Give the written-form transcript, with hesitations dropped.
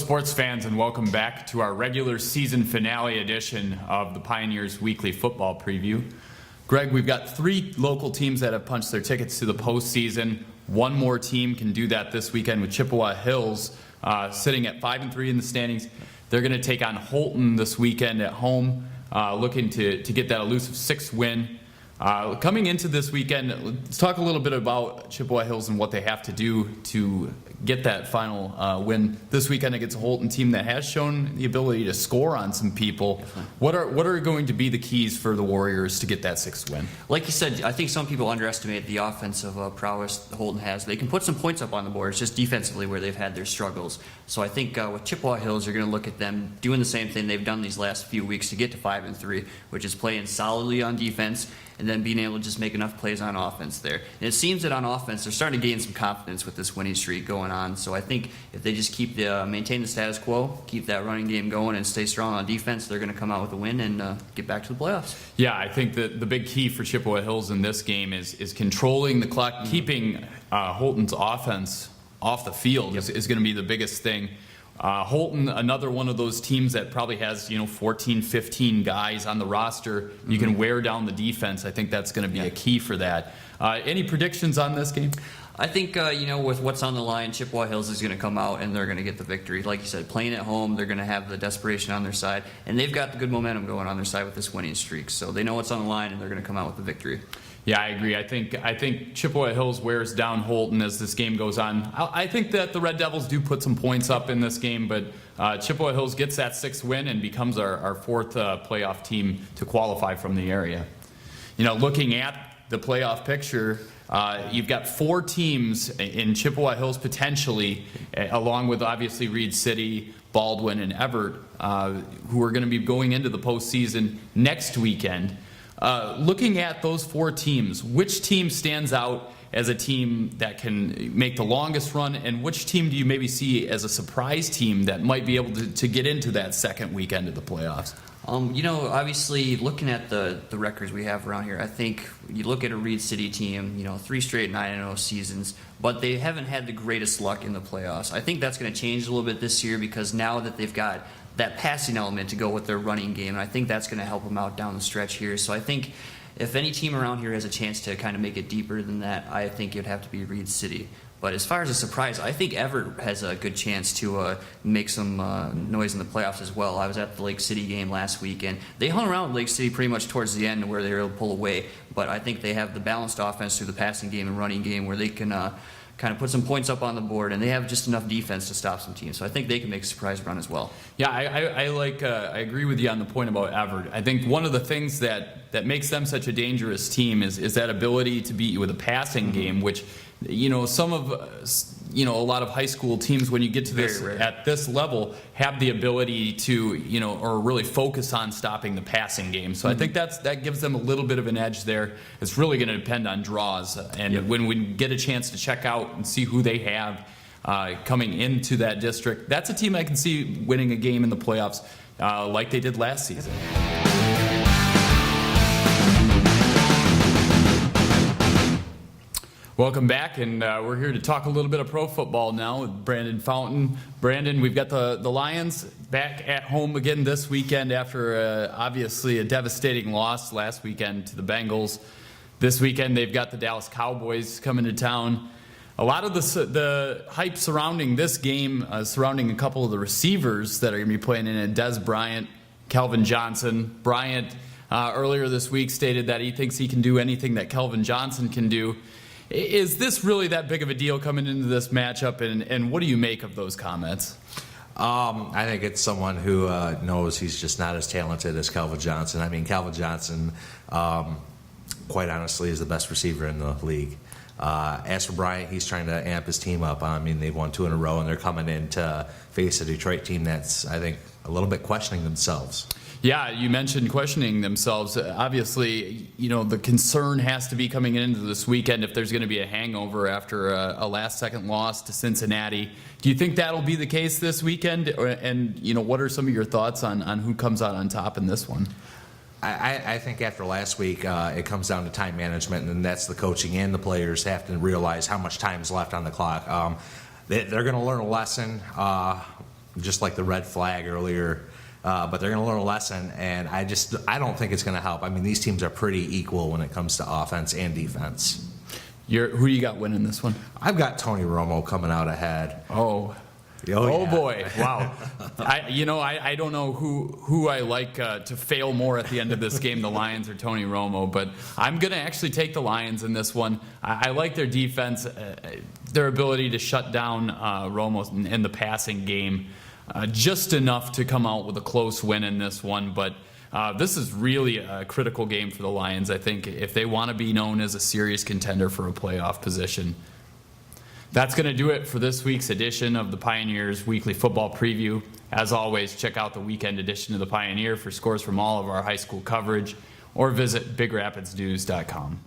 sports fans, and welcome back to our regular season finale edition of the Pioneers Weekly Football Preview. Greg, we've got 3 local teams that have punched their tickets to the postseason. One more team can do that this weekend with Chippewa Hills sitting at 5-3 in the standings. They're going to take on Holton this weekend at home, looking to get that elusive 6th win. Coming into this weekend, let's talk a little bit about Chippewa Hills and what they have to do to get that final win this weekend against a Holton team that has shown the ability to score on some people. What are going to be the keys for the Warriors to get that 6th win? Like you said, I think some people underestimate the offensive prowess Holton has. They can put some points up on the board. It's just defensively where they've had their struggles. So I think with Chippewa Hills, you're going to look at them doing the same thing they've done these last few weeks to get to 5-3, which is playing solidly on defense and then being able to just make enough plays on offense there. And it seems that on offense, they're starting to gain some confidence with this winning streak going on. So I think if they just maintain the status quo, keep that running game going, and stay strong on defense, they're going to come out with a win and get back to the playoffs. Yeah, I think that the big key for Chippewa Hills in this game is controlling the clock, keeping Holton's offense off the field is going to be the biggest thing. Holton, another one of those teams that probably has 14, 15 guys on the roster. You can wear down the defense. I think that's going to be a key for that. Any predictions on this game? I think, with what's on the line, Chippewa Hills is going to come out and they're going to get the victory. Like you said, playing at home, they're going to have the desperation on their side, and they've got the good momentum going on their side with this winning streak. So they know what's on the line, and they're going to come out with the victory. Yeah, I agree. I think Chippewa Hills wears down Holton as this game goes on. I think that the Red Devils do put some points up in this game, but Chippewa Hills gets that 6th win and becomes our 4th playoff team to qualify from the area. Looking at the playoff picture, you've got 4 teams in Chippewa Hills potentially, along with obviously Reed City, Baldwin, and Everett, who are going to be going into the postseason next weekend. Looking at those 4 teams, which team stands out as a team that can make the longest run, and which team do you maybe see as a surprise team that might be able to get into that second weekend of the playoffs? Obviously, looking at the records we have around here, I think you look at a Reed City team, 3 straight 9-0 seasons, but they haven't had the greatest luck in the playoffs. I think that's going to change a little bit this year because now that they've got that passing element to go with their running game, and I think that's going to help them out down the stretch here. So I think if any team around here has a chance to kind of make it deeper than that, I think it'd have to be Reed City. But as far as a surprise, I think Everett has a good chance to make some noise in the playoffs as well. I was at the Lake City game last week, and they hung around Lake City pretty much towards the end where they were able to pull away. But I think they have the balanced offense through the passing game and running game where they can kind of put some points up on the board, and they have just enough defense to stop some teams. So I think they can make a surprise run as well. Yeah, I agree with you on the point about Everett. I think one of the things that makes them such a dangerous team is that ability to beat you with a passing game, which some of a lot of high school teams, when you get to this at this level, have the ability to or really focus on stopping the passing game. So I think that gives them a little bit of an edge there. It's really going to depend on draws, and when we get a chance to check out and see who they have coming into that district, that's a team I can see winning a game in the playoffs like they did last season. Welcome back, and we're here to talk a little bit of pro football now with Brandon Fountain. Brandon, we've got the Lions back at home again this weekend after obviously a devastating loss last weekend to the Bengals. This weekend they've got the Dallas Cowboys coming to town. A lot of the hype surrounding this game, surrounding a couple of the receivers that are going to be playing in it, Dez Bryant, Kelvin Johnson. Bryant earlier this week stated that he thinks he can do anything that Kelvin Johnson can do. Is this really that big of a deal coming into this matchup, and what do you make of those comments? I think it's someone who knows he's just not as talented as Kelvin Johnson. I mean, Kelvin Johnson, quite honestly, is the best receiver in the league. As for Bryant, he's trying to amp his team up. I mean, they've won 2 in a row, and they're coming in to face a Detroit team that's, I think, a little bit questioning themselves. Yeah, you mentioned questioning themselves. Obviously, the concern has to be coming into this weekend if there's going to be a hangover after a last-second loss to Cincinnati. Do you think that'll be the case this weekend? And, what are some of your thoughts on who comes out on top in this one? I think after last week, it comes down to time management, and that's the coaching and the players have to realize how much time is left on the clock. They're going to learn a lesson. just like the red flag earlier. But they're going to learn a lesson, and I don't think it's going to help. I mean, these teams are pretty equal when it comes to offense and defense. Who do you got winning this one? I've got Tony Romo coming out ahead. Oh yeah. boy! Wow. I don't know who I like to fail more at the end of this game, the Lions or Tony Romo, but I'm going to actually take the Lions in this one. I like their defense, their ability to shut down Romo in the passing game, just enough to come out with a close win in this one. But this is really a critical game for the Lions, I think, if they want to be known as a serious contender for a playoff position. That's going to do it for this week's edition of the Pioneers Weekly Football Preview. As always, check out the weekend edition of the Pioneer for scores from all of our high school coverage, or visit BigRapidsNews.com.